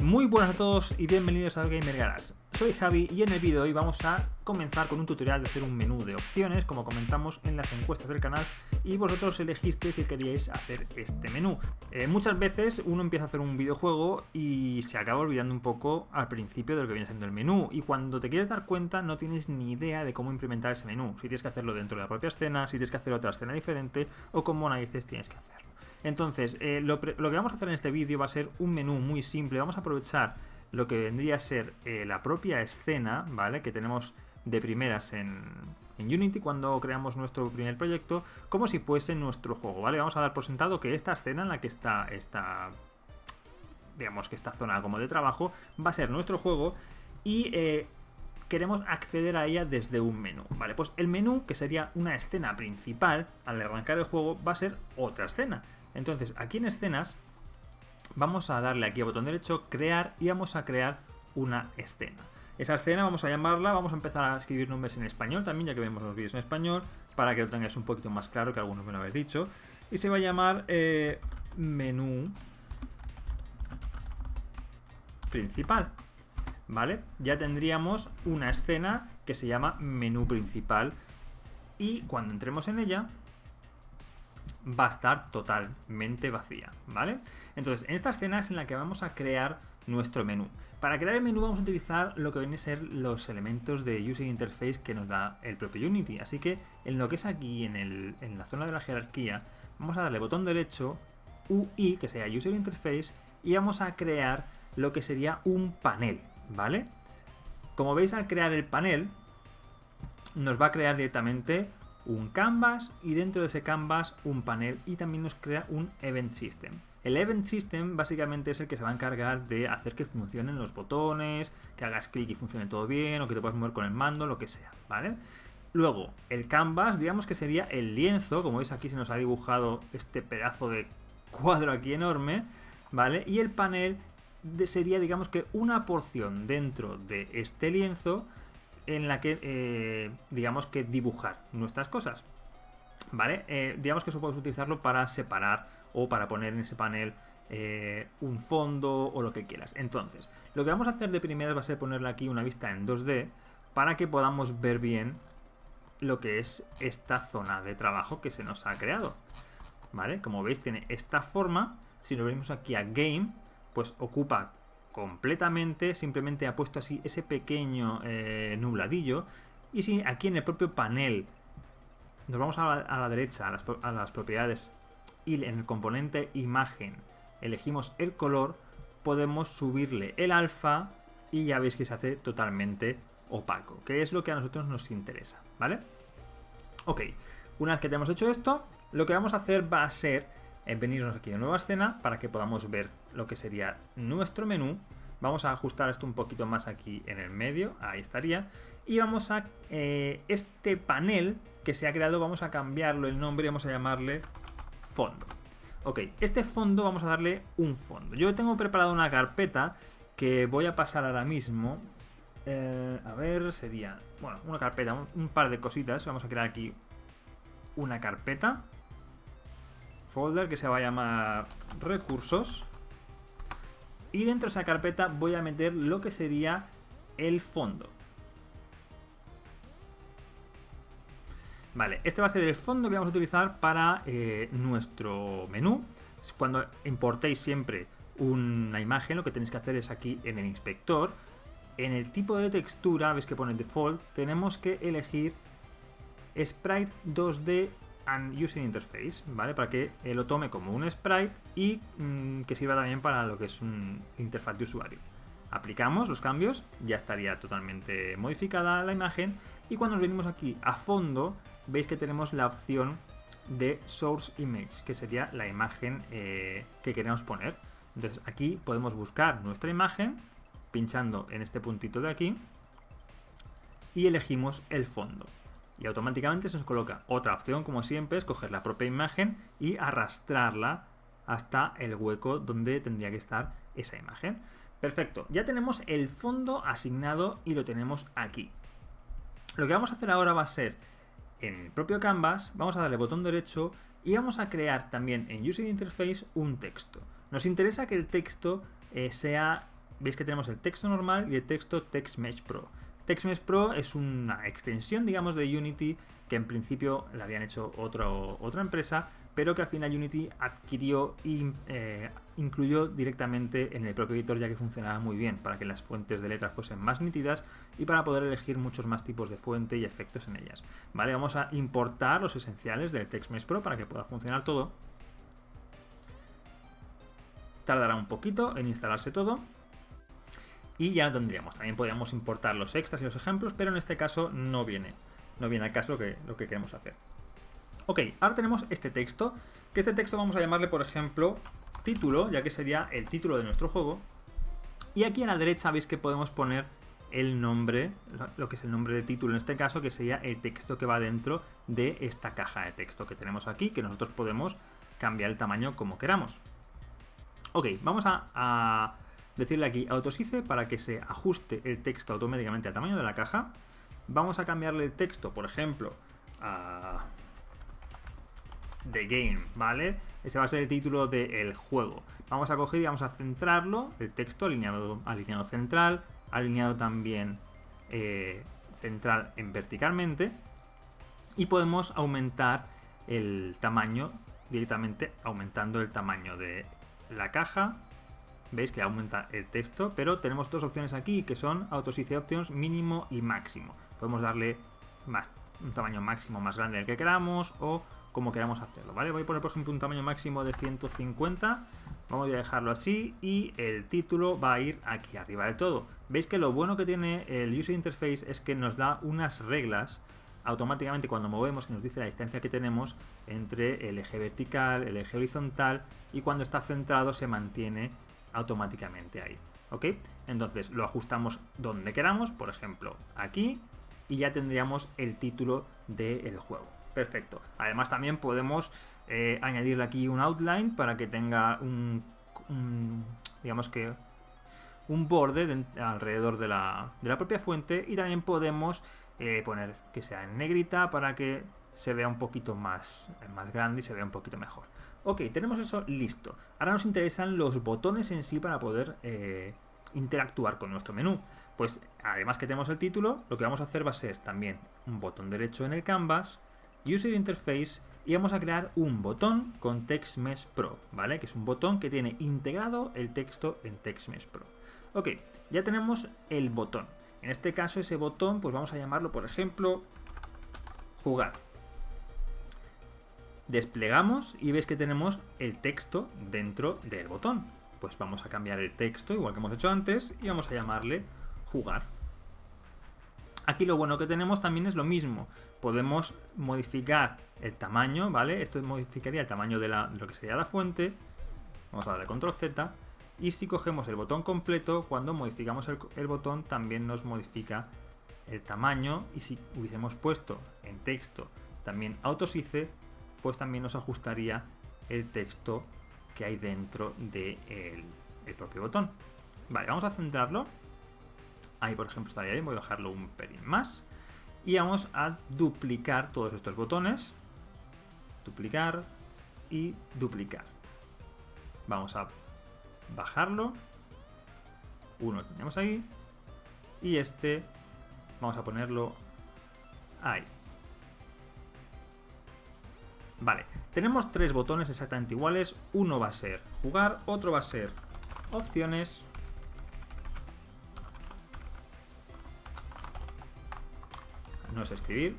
Muy buenas a todos y bienvenidos al Gamer Garage. Soy Javi y en el vídeo de hoy vamos a comenzar con un tutorial de hacer un menú de opciones, como comentamos en las encuestas del canal, y vosotros elegisteis que queríais hacer este menú. Muchas veces uno empieza a hacer un videojuego y se acaba olvidando un poco al principio de lo que viene siendo el menú, y cuando te quieres dar cuenta no tienes ni idea de cómo implementar ese menú, si tienes que hacerlo dentro de la propia escena, si tienes que hacer otra escena diferente o cómo narices tienes que hacerlo. Entonces, lo que vamos a hacer en este vídeo va a ser un menú muy simple. Vamos a aprovechar lo que vendría a ser la propia escena, ¿vale? Que tenemos de primeras en Unity cuando creamos nuestro primer proyecto, como si fuese nuestro juego, ¿vale? Vamos a dar por sentado que esta escena en la que está digamos que esta zona como de trabajo va a ser nuestro juego y queremos acceder a ella desde un menú, ¿vale? Pues el menú, que sería una escena principal, al arrancar el juego va a ser otra escena. Entonces, aquí en escenas vamos a darle aquí al botón derecho, crear, y vamos a crear una escena. Esa escena vamos a llamarla, vamos a empezar a escribir nombres en español también, ya que vemos los vídeos en español, para que lo tengáis un poquito más claro, que algunos me lo habéis dicho. Y se va a llamar menú principal, ¿vale? Ya tendríamos una escena que se llama menú principal, y cuando entremos en ella va a estar totalmente vacía, ¿vale? Entonces, en esta escena es en la que vamos a crear nuestro menú. Para crear el menú vamos a utilizar lo que viene a ser los elementos de User Interface que nos da el propio Unity. Así que en lo que es aquí, en la zona de la jerarquía, vamos a darle botón derecho, UI, que sea User Interface, y vamos a crear lo que sería un panel, ¿vale? Como veis, al crear el panel, nos va a crear directamente un canvas, y dentro de ese canvas un panel, y también nos crea un event system. El event system básicamente es el que se va a encargar de hacer que funcionen los botones, que hagas clic y funcione todo bien, o que te puedas mover con el mando, lo que sea, ¿vale? Luego, el canvas, digamos que sería el lienzo. Como veis, aquí se nos ha dibujado este pedazo de cuadro aquí enorme, ¿vale? Y el panel sería, digamos que una porción dentro de este lienzo en la que, digamos que dibujar nuestras cosas, ¿vale? Digamos que eso puedes utilizarlo para separar o para poner en ese panel un fondo o lo que quieras. Entonces, lo que vamos a hacer de primeras va a ser ponerle aquí una vista en 2D para que podamos ver bien lo que es esta zona de trabajo que se nos ha creado, ¿vale? Como veis, tiene esta forma. Si nos venimos aquí a Game, pues ocupa completamente, simplemente ha puesto así ese pequeño nubladillo. Y si aquí en el propio panel nos vamos a la derecha, a las propiedades, y en el componente imagen elegimos el color, podemos subirle el alfa y ya veis que se hace totalmente opaco, que es lo que a nosotros nos interesa, ¿vale? Ok, una vez que tenemos hecho esto, lo que vamos a hacer va a ser venirnos aquí a nueva escena para que podamos ver lo que sería nuestro menú. Vamos a ajustar esto un poquito más aquí en el medio, ahí estaría. Y vamos a este panel que se ha creado, vamos a cambiarlo el nombre y vamos a llamarle fondo. Ok, este fondo vamos a darle un fondo. Yo tengo preparado una carpeta que voy a pasar ahora mismo. A ver, sería, bueno, una carpeta, un par de cositas. Vamos a crear aquí una carpeta, folder, que se va a llamar recursos, y dentro de esa carpeta voy a meter lo que sería el fondo. Vale, este va a ser el fondo que vamos a utilizar para nuestro menú. Cuando importéis siempre una imagen, lo que tenéis que hacer es aquí en el inspector, en el tipo de textura, veis que pone default, tenemos que elegir Sprite 2D and User Interface, ¿vale? Para que lo tome como un sprite y que sirva también para lo que es un interfaz de usuario. Aplicamos los cambios, ya estaría totalmente modificada la imagen, y cuando nos venimos aquí a fondo, veis que tenemos la opción de Source Image, que sería la imagen que queremos poner. Entonces aquí podemos buscar nuestra imagen pinchando en este puntito de aquí y elegimos el fondo. Y automáticamente se nos coloca otra opción, como siempre, es coger la propia imagen y arrastrarla hasta el hueco donde tendría que estar esa imagen. Perfecto, ya tenemos el fondo asignado y lo tenemos aquí. Lo que vamos a hacer ahora va a ser, en el propio canvas, vamos a darle botón derecho y vamos a crear también en User Interface un texto. Nos interesa que el texto sea veis que tenemos el texto normal y el texto TextMesh Pro. TextMesh Pro es una extensión, digamos, de Unity que en principio la habían hecho otra empresa, pero que al final Unity adquirió e incluyó directamente en el propio editor, ya que funcionaba muy bien para que las fuentes de letras fuesen más nítidas y para poder elegir muchos más tipos de fuente y efectos en ellas. Vale, vamos a importar los esenciales del TextMesh Pro para que pueda funcionar todo. Tardará un poquito en instalarse todo. Y ya lo tendríamos. También podríamos importar los extras y los ejemplos, pero en este caso no viene al caso lo que queremos hacer. Ok, ahora tenemos este texto, que este texto vamos a llamarle, por ejemplo, título, ya que sería el título de nuestro juego. Y aquí a la derecha veis que podemos poner el nombre, lo que es el nombre de título en este caso, que sería el texto que va dentro de esta caja de texto que tenemos aquí, que nosotros podemos cambiar el tamaño como queramos. Ok, vamos a decirle aquí autosize para que se ajuste el texto automáticamente al tamaño de la caja. Vamos a cambiarle el texto, por ejemplo, a The Game, ¿vale? Ese va a ser el título del juego. Vamos a coger y vamos a centrarlo, el texto alineado central, alineado también central en verticalmente, y podemos aumentar el tamaño directamente aumentando el tamaño de la caja. Veis que aumenta el texto, pero tenemos dos opciones aquí que son Autosize Options mínimo y máximo. Podemos darle un tamaño máximo más grande del que queramos o como queramos hacerlo, ¿vale? Voy a poner, por ejemplo, un tamaño máximo de 150. Vamos a dejarlo así y el título va a ir aquí arriba del todo. Veis que lo bueno que tiene el User Interface es que nos da unas reglas automáticamente cuando movemos, que nos dice la distancia que tenemos entre el eje vertical, el eje horizontal, y cuando está centrado se mantiene automáticamente ahí, ¿ok? Entonces lo ajustamos donde queramos, por ejemplo aquí, y ya tendríamos el título del juego. Perfecto. Además también podemos añadirle aquí un outline para que tenga digamos que un borde alrededor de la propia fuente, y también podemos poner que sea en negrita para que se vea un poquito más grande y se vea un poquito mejor. Ok, tenemos eso listo. Ahora nos interesan los botones en sí para poder interactuar con nuestro menú. Pues además que tenemos el título, lo que vamos a hacer va a ser también un botón derecho en el canvas, User Interface, y vamos a crear un botón con TextMesh Pro, ¿vale? Que es un botón que tiene integrado el texto en TextMesh Pro. Ok, ya tenemos el botón. En este caso ese botón pues vamos a llamarlo, por ejemplo, jugar. Desplegamos y veis que tenemos el texto dentro del botón. Pues vamos a cambiar el texto igual que hemos hecho antes y vamos a llamarle jugar. Aquí lo bueno que tenemos también es lo mismo. Podemos modificar el tamaño, ¿vale? Esto modificaría el tamaño de lo que sería la fuente. Vamos a darle control Z. Y si cogemos el botón completo, cuando modificamos el botón también nos modifica el tamaño. Y si hubiésemos puesto en texto también autosize, pues también nos ajustaría el texto que hay dentro del propio botón. Vale, vamos a centrarlo. Ahí, por ejemplo, estaría bien. Voy a bajarlo un pelín más. Y vamos a duplicar todos estos botones. Duplicar y duplicar. Vamos a bajarlo. Uno lo tenemos ahí. Y este vamos a ponerlo ahí. Vale, tenemos tres botones exactamente iguales. Uno va a ser jugar, otro va a ser opciones, no es escribir,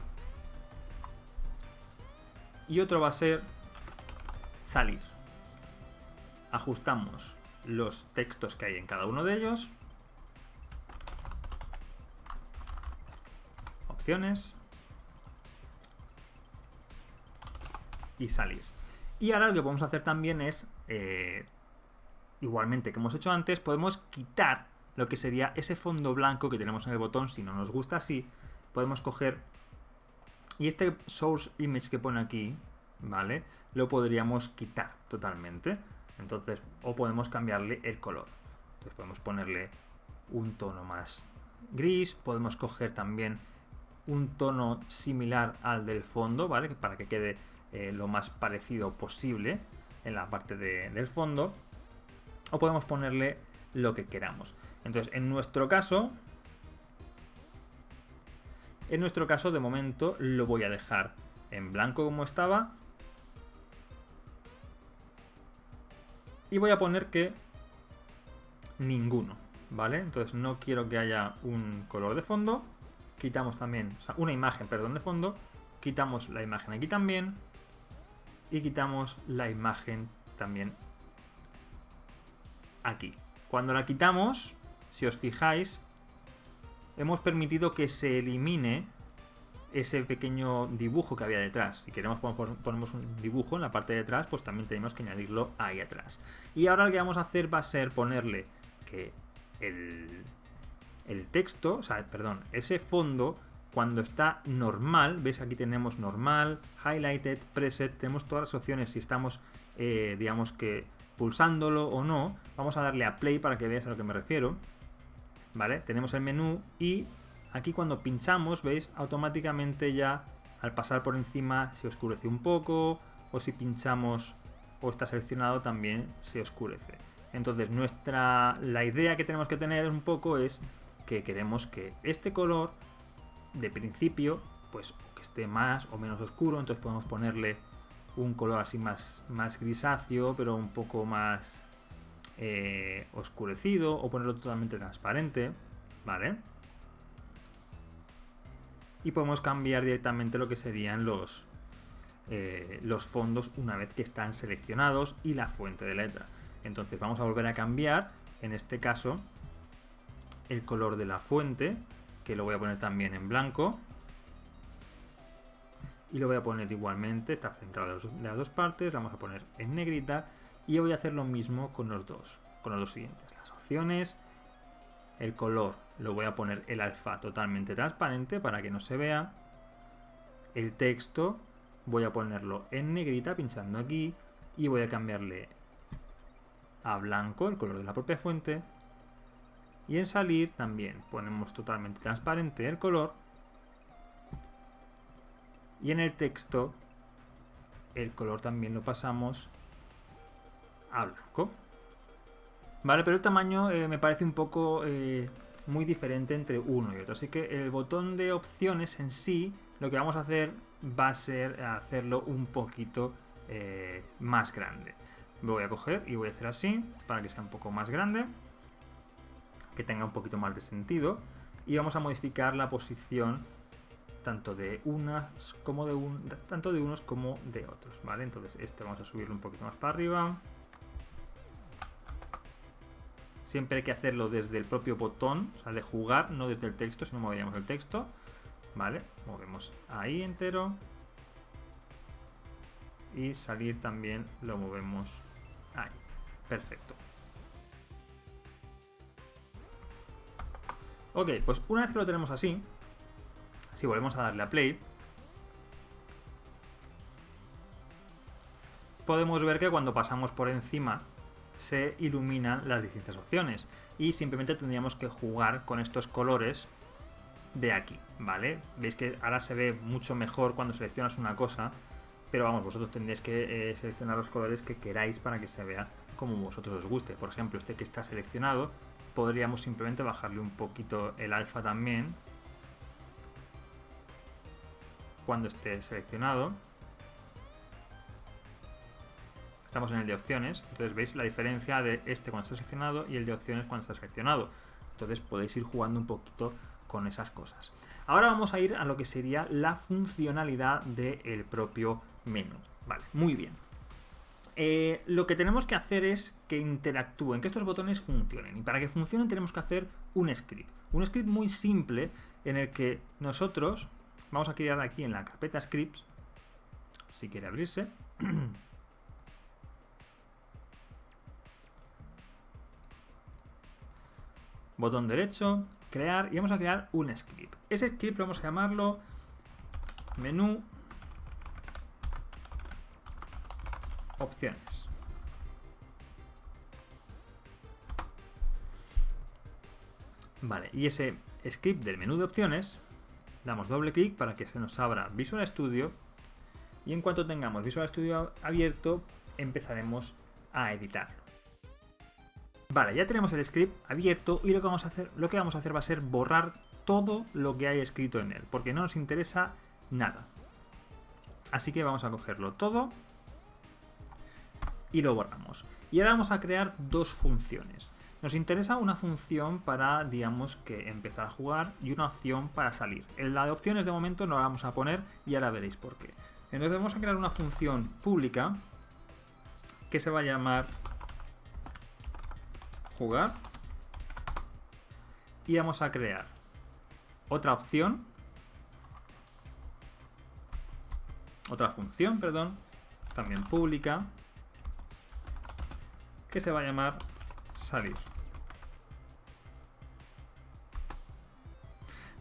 y otro va a ser salir. Ajustamos los textos que hay en cada uno de ellos. Opciones. Y salir. Y ahora lo que podemos hacer también es, igualmente que hemos hecho antes, podemos quitar lo que sería ese fondo blanco que tenemos en el botón. Si no nos gusta así, podemos coger y este source image que pone aquí, ¿vale? Lo podríamos quitar totalmente. Entonces, o podemos cambiarle el color. Entonces podemos ponerle un tono más gris. Podemos coger también un tono similar al del fondo, ¿vale? Para que quede lo más parecido posible en la parte del fondo. O podemos ponerle lo que queramos. Entonces, en nuestro caso de momento lo voy a dejar en blanco como estaba. Y voy a poner que ninguno, ¿vale? Entonces no quiero que haya un color de fondo. Quitamos también, o sea, una imagen, perdón, de fondo. Quitamos la imagen aquí también. Y quitamos la imagen también aquí. Cuando la quitamos, si os fijáis, hemos permitido que se elimine ese pequeño dibujo que había detrás. Si queremos ponemos un dibujo en la parte de atrás, pues también tenemos que añadirlo ahí atrás. Y ahora lo que vamos a hacer va a ser ponerle que el texto, o sea, perdón, ese fondo, cuando está normal, ¿ves? Aquí tenemos normal, highlighted, preset, tenemos todas las opciones. Si estamos, digamos que pulsándolo o no, vamos a darle a play para que veas a lo que me refiero. ¿Vale? Tenemos el menú y aquí cuando pinchamos, ¿veis? Automáticamente ya al pasar por encima se oscurece un poco, o si pinchamos o está seleccionado también se oscurece. Entonces la idea que tenemos que tener un poco es que queremos que este color de principio pues que esté más o menos oscuro, entonces podemos ponerle un color así más grisáceo, pero un poco más oscurecido, o ponerlo totalmente transparente, ¿vale? Y podemos cambiar directamente lo que serían los fondos una vez que están seleccionados y la fuente de letra. Entonces vamos a volver a cambiar, en este caso, el color de la fuente, que lo voy a poner también en blanco. Y lo voy a poner igualmente, está centrado de las dos partes, vamos a poner en negrita. Y voy a hacer lo mismo con los dos siguientes. Las opciones, el color, lo voy a poner el alfa totalmente transparente para que no se vea. El texto, voy a ponerlo en negrita pinchando aquí. Y voy a cambiarle a blanco, el color de la propia fuente. Y en salir también ponemos totalmente transparente el color. Y en el texto, el color también lo pasamos a blanco. Vale, pero el tamaño me parece un poco muy diferente entre uno y otro. Así que el botón de opciones en sí, lo que vamos a hacer va a ser hacerlo un poquito más grande. Lo voy a coger y voy a hacer así, para que sea un poco más grande, que tenga un poquito más de sentido. Y vamos a modificar la posición tanto de unos como de otros, ¿vale? Entonces este vamos a subirlo un poquito más para arriba. Siempre hay que hacerlo desde el propio botón, o sea, de jugar, no desde el texto, si no moveríamos el texto, ¿vale? Movemos ahí entero. Y salir también lo movemos ahí. Perfecto. Ok, pues una vez que lo tenemos así, si volvemos a darle a play, podemos ver que cuando pasamos por encima se iluminan las distintas opciones y simplemente tendríamos que jugar con estos colores de aquí, ¿vale? Veis que ahora se ve mucho mejor cuando seleccionas una cosa, pero vamos, vosotros tendréis que seleccionar los colores que queráis para que se vea como vosotros os guste. Por ejemplo, este que está seleccionado, podríamos simplemente bajarle un poquito el alfa también cuando esté seleccionado. Estamos en el de opciones, entonces veis la diferencia de este cuando está seleccionado y el de opciones cuando está seleccionado. Entonces podéis ir jugando un poquito con esas cosas. Ahora vamos a ir a lo que sería la funcionalidad del propio menú. Vale, muy bien. Lo que tenemos que hacer es que interactúen, que estos botones funcionen. Y para que funcionen tenemos que hacer un script. Un script muy simple en el que nosotros vamos a crear aquí en la carpeta scripts, si quiere abrirse. Botón derecho, crear, y vamos a crear un script. Ese script vamos a llamarlo menú opciones. Vale, y ese script del menú de opciones, damos doble clic para que se nos abra Visual Studio, y en cuanto tengamos Visual Studio abierto, empezaremos a editarlo. Vale, ya tenemos el script abierto y lo que vamos a hacer va a ser borrar todo lo que hay escrito en él, porque no nos interesa nada. Así que vamos a cogerlo todo y lo borramos. Y ahora vamos a crear dos funciones. Nos interesa una función para, digamos, que empezar a jugar y una opción para salir. En la de opciones de momento no la vamos a poner y ahora veréis por qué. Entonces vamos a crear una función pública que se va a llamar jugar y vamos a crear otra opción, otra función, perdón, también pública, que se va a llamar salir.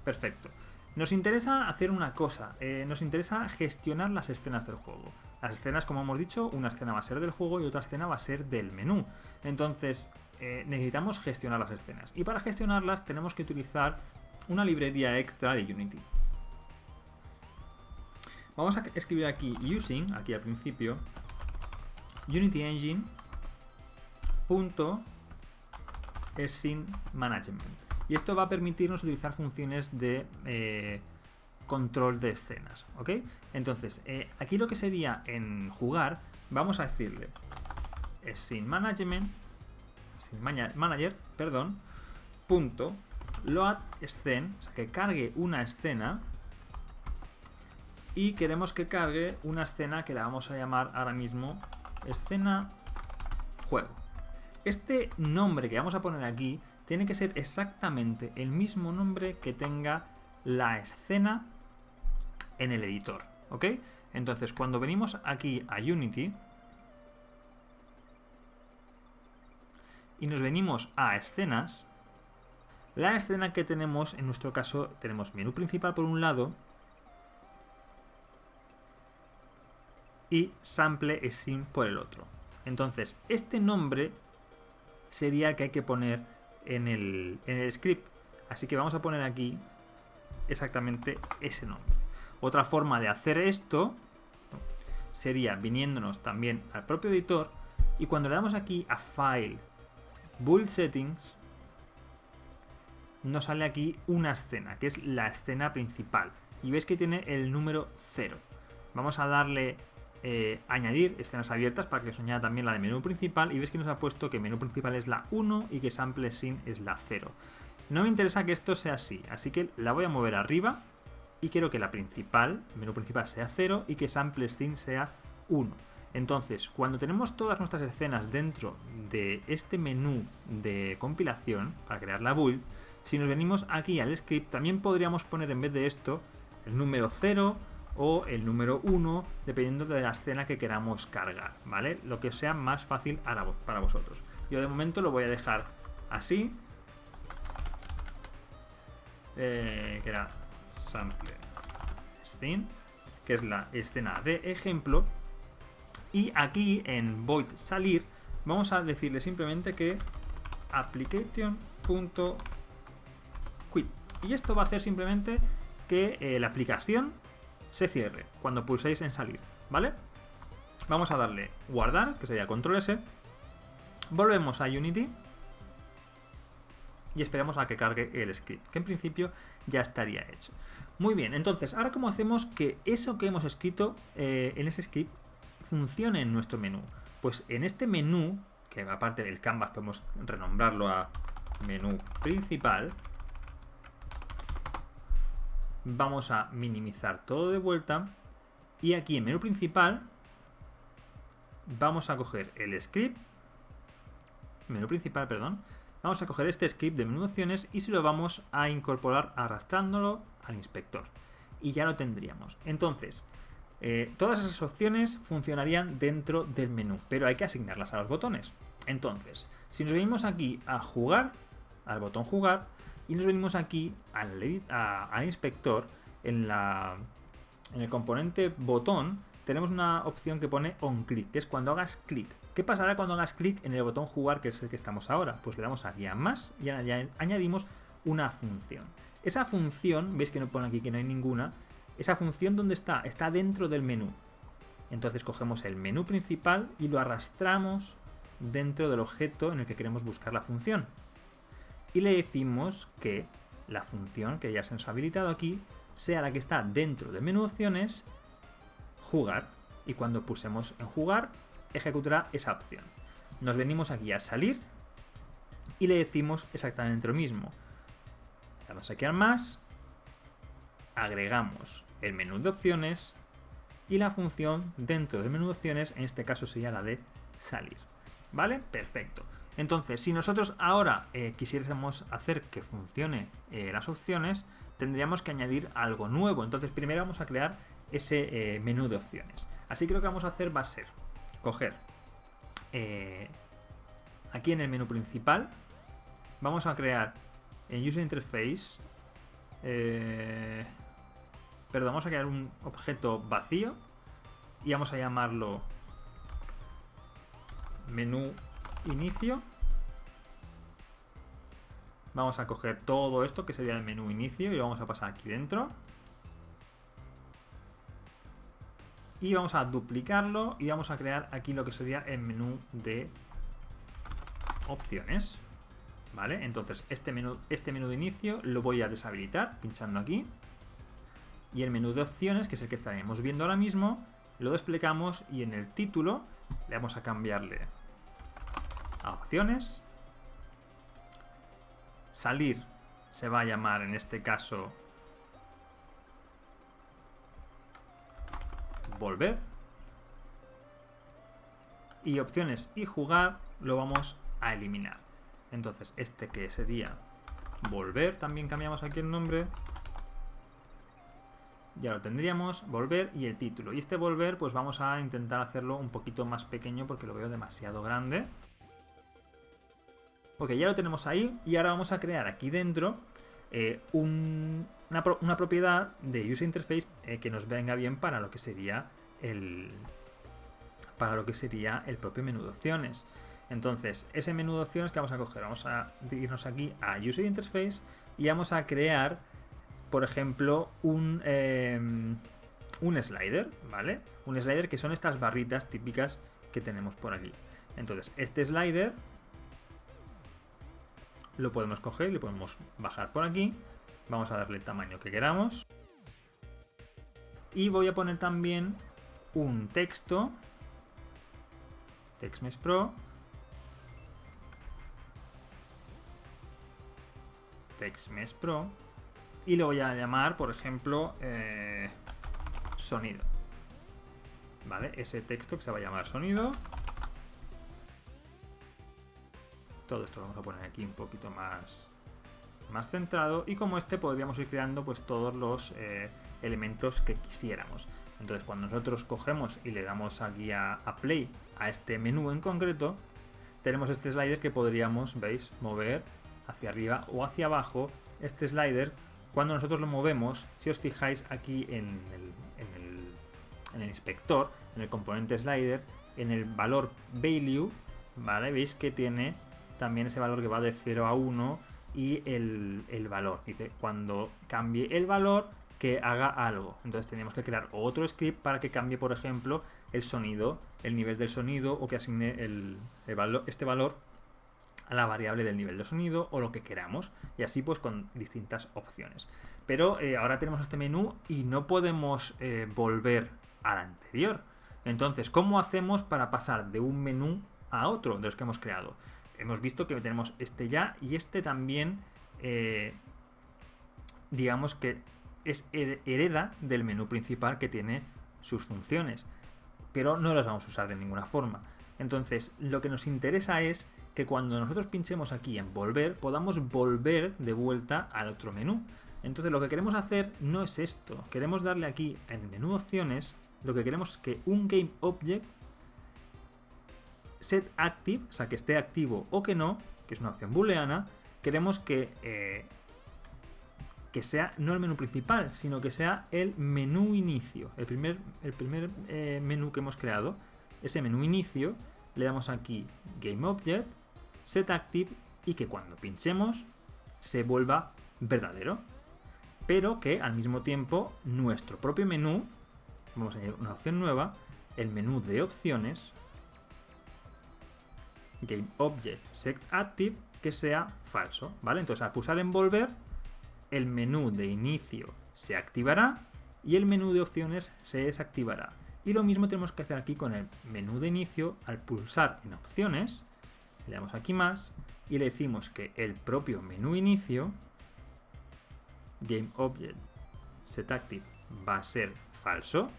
Perfecto. Nos interesa hacer una cosa, nos interesa gestionar las escenas del juego. Las escenas, como hemos dicho, una escena va a ser del juego y otra escena va a ser del menú. Entonces, necesitamos gestionar las escenas. Y para gestionarlas tenemos que utilizar una librería extra de Unity. Vamos a escribir aquí using, aquí al principio, Unity Engine .scene management. Y esto va a permitirnos utilizar funciones de control de escenas, ¿ok? Entonces, aquí lo que sería en jugar, vamos a decirle scene manager, perdón, punto load scene, o sea, que cargue una escena, y queremos que cargue una escena que la vamos a llamar ahora mismo escena juego. Este nombre que vamos a poner aquí tiene que ser exactamente el mismo nombre que tenga la escena en el editor, ¿ok? Entonces, cuando venimos aquí a Unity y nos venimos a escenas, la escena que tenemos, en nuestro caso, tenemos menú principal por un lado y sample scene por el otro. Entonces, este nombre sería el que hay que poner en el script. Así que vamos a poner aquí exactamente ese nombre. Otra forma de hacer esto sería viniéndonos también al propio editor y cuando le damos aquí a File, Build Settings, nos sale aquí una escena, que es la escena principal. Y veis que tiene el número 0. Vamos a darle añadir escenas abiertas para que os añada también la de menú principal y veis que nos ha puesto que menú principal es la 1 y que sample scene es la 0. No me interesa que esto sea así que la voy a mover arriba y quiero que la principal, menú principal, sea 0 y que sample scene sea 1. Entonces, cuando tenemos todas nuestras escenas dentro de este menú de compilación para crear la build, si nos venimos aquí al script también podríamos poner en vez de esto el número 0 o el número 1, dependiendo de la escena que queramos cargar, ¿vale? Lo que sea más fácil para vosotros. Yo de momento lo voy a dejar así, que era sample scene, que es la escena de ejemplo, y aquí en void salir vamos a decirle simplemente que application.quit, y esto va a hacer simplemente que la aplicación se cierre cuando pulséis en salir, ¿vale? Vamos a darle guardar, que sería control S, volvemos a Unity y esperamos a que cargue el script, que en principio ya estaría hecho. Muy bien, entonces, ahora cómo hacemos que eso que hemos escrito en ese script funcione en nuestro menú. Pues en este menú, que aparte del canvas podemos renombrarlo a menú principal, vamos a minimizar todo de vuelta y aquí en menú principal vamos a coger el script, menú principal, perdón, vamos a coger este script de menú opciones y se lo vamos a incorporar arrastrándolo al inspector y ya lo tendríamos. Entonces, todas esas opciones funcionarían dentro del menú, pero hay que asignarlas a los botones. Entonces, si nos venimos aquí a jugar, al botón jugar, y nos venimos aquí al inspector, en el componente botón, tenemos una opción que pone onClick, que es cuando hagas clic. ¿Qué pasará cuando hagas clic en el botón jugar, que es el que estamos ahora? Pues le damos aquí a más y añadimos una función. Esa función, veis que no pone aquí que no hay ninguna, esa función ¿dónde está? Está dentro del menú. Entonces cogemos el menú principal y lo arrastramos dentro del objeto en el que queremos buscar la función. Y le decimos que la función que ya se nos ha habilitado aquí sea la que está dentro del menú opciones, jugar. Y cuando pulsemos en jugar, ejecutará esa opción. Nos venimos aquí a salir y le decimos exactamente lo mismo. Le damos aquí al más, agregamos el menú de opciones y la función dentro del menú de opciones, en este caso sería la de salir. ¿Vale? Perfecto. Entonces, si nosotros ahora quisiéramos hacer que funcione las opciones, tendríamos que añadir algo nuevo. Entonces, primero vamos a crear ese menú de opciones. Así que lo que vamos a hacer va a ser coger aquí en el menú principal, vamos a crear en User Interface, vamos a crear un objeto vacío y vamos a llamarlo menú inicio. Vamos a coger todo esto que sería el menú inicio y lo vamos a pasar aquí dentro. Y vamos a duplicarlo y vamos a crear aquí lo que sería el menú de opciones. ¿Vale? Entonces este menú de inicio lo voy a deshabilitar pinchando aquí. Y el menú de opciones, que es el que estaremos viendo ahora mismo, lo desplegamos y en el título le vamos a cambiarle a opciones. Salir se va a llamar en este caso volver. Y opciones y jugar lo vamos a eliminar. Entonces este que sería volver, también cambiamos aquí el nombre. Ya lo tendríamos, volver y el título. Y este volver pues vamos a intentar hacerlo un poquito más pequeño porque lo veo demasiado grande. Ok, ya lo tenemos ahí y ahora vamos a crear aquí dentro una propiedad de User Interface que nos venga bien para lo que sería el propio menú de opciones. Entonces, ese menú de opciones que vamos a coger, vamos a irnos aquí a User Interface y vamos a crear, por ejemplo, un slider, ¿vale? Un slider que son estas barritas típicas que tenemos por aquí. Entonces, este slider lo podemos coger y lo podemos bajar por aquí. Vamos a darle el tamaño que queramos. Y voy a poner también un texto. TextMesh Pro. TextMesh Pro. Y lo voy a llamar, por ejemplo, sonido. ¿Vale? Ese texto que se va a llamar sonido. Todo esto lo vamos a poner aquí un poquito más centrado. Y como este podríamos ir creando pues todos los elementos que quisiéramos. Entonces cuando nosotros cogemos y le damos aquí a play a este menú en concreto, tenemos este slider que podríamos, veis, mover hacia arriba o hacia abajo. Este slider, cuando nosotros lo movemos, si os fijáis aquí en el inspector, en el componente slider, en el valor value, ¿vale? Veis que tiene también ese valor que va de 0 a 1 y el valor. Dice, cuando cambie el valor, que haga algo. Entonces tenemos que crear otro script para que cambie, por ejemplo, el sonido, el nivel del sonido, o que asigne este valor a la variable del nivel de sonido o lo que queramos. Y así pues con distintas opciones. Pero ahora tenemos este menú y no podemos volver al anterior. Entonces, ¿cómo hacemos para pasar de un menú a otro de los que hemos creado? Hemos visto que tenemos este ya y este también, digamos que hereda del menú principal que tiene sus funciones, pero no las vamos a usar de ninguna forma. Entonces, lo que nos interesa es que cuando nosotros pinchemos aquí en volver, podamos volver de vuelta al otro menú. Entonces, lo que queremos hacer no es esto. Queremos darle aquí en menú opciones, lo que queremos es que un GameObject set active, o sea, que esté activo o que no, que es una opción booleana. Queremos que sea no el menú principal, sino que sea el menú inicio, el primer menú que hemos creado. Ese menú inicio le damos aquí GameObject, set active, y que cuando pinchemos se vuelva verdadero, pero que al mismo tiempo nuestro propio menú, vamos a añadir una opción nueva, el menú de opciones, GameObject-setActive que sea falso, ¿vale? Entonces al pulsar en volver, el menú de inicio se activará y el menú de opciones se desactivará. Y lo mismo tenemos que hacer aquí con el menú de inicio. Al pulsar en opciones, le damos aquí más y le decimos que el propio menú inicio, GameObject-setActive, va a ser falso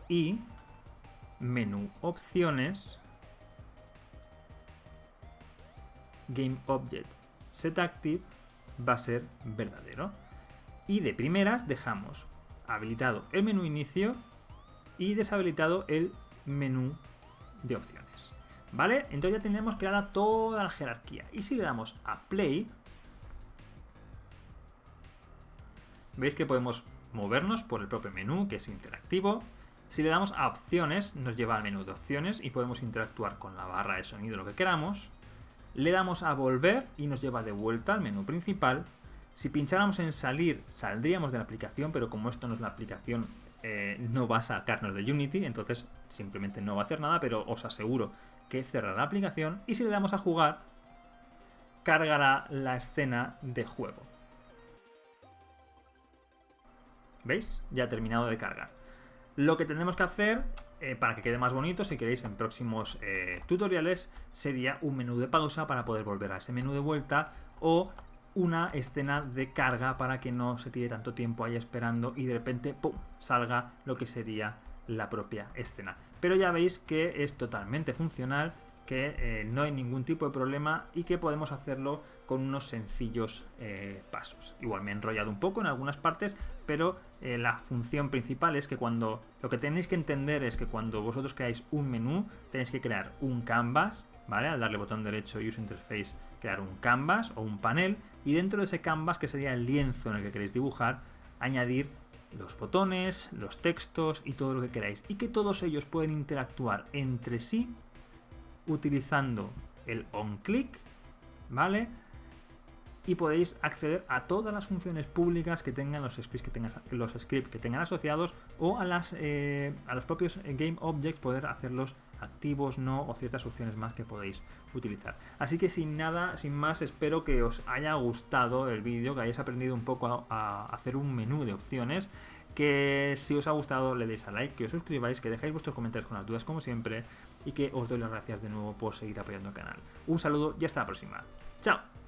y menú opciones, GameObject-setActive, va a ser verdadero. Y de primeras dejamos habilitado el menú inicio y deshabilitado el menú de opciones, ¿vale? Entonces ya tenemos creada toda la jerarquía. Y si le damos a play, veis que podemos movernos por el propio menú, que es interactivo. Si le damos a opciones, nos lleva al menú de opciones y podemos interactuar con la barra de sonido, lo que queramos. Le damos a volver y nos lleva de vuelta al menú principal. Si pincháramos en salir, saldríamos de la aplicación, pero como esto no es la aplicación, no va a sacarnos de Unity, entonces simplemente no va a hacer nada, pero os aseguro que cerrará la aplicación. Y si le damos a jugar, cargará la escena de juego. ¿Veis? Ya ha terminado de cargar. Lo que tenemos que hacer, para que quede más bonito, si queréis en próximos tutoriales, sería un menú de pausa para poder volver a ese menú de vuelta, o una escena de carga para que no se tire tanto tiempo ahí esperando y de repente ¡pum!, salga lo que sería la propia escena. Pero ya veis que es totalmente funcional, que no hay ningún tipo de problema y que podemos hacerlo con unos sencillos pasos. Igual me he enrollado un poco en algunas partes, pero la función principal es que lo que tenéis que entender es que cuando vosotros creáis un menú, tenéis que crear un canvas, ¿vale? Al darle botón derecho User Interface, crear un canvas o un panel, y dentro de ese canvas, que sería el lienzo en el que queréis dibujar, añadir los botones, los textos y todo lo que queráis, y que todos ellos pueden interactuar entre sí utilizando el onClick, ¿vale? Y podéis acceder a todas las funciones públicas que tengan los scripts que tengan asociados, o a los propios GameObjects, poder hacerlos activos, no, o ciertas opciones más que podéis utilizar. Así que sin más, espero que os haya gustado el vídeo, que hayáis aprendido un poco a hacer un menú de opciones, que si os ha gustado le deis a like, que os suscribáis, que dejéis vuestros comentarios con las dudas como siempre, y que os doy las gracias de nuevo por seguir apoyando el canal. Un saludo y hasta la próxima. ¡Chao!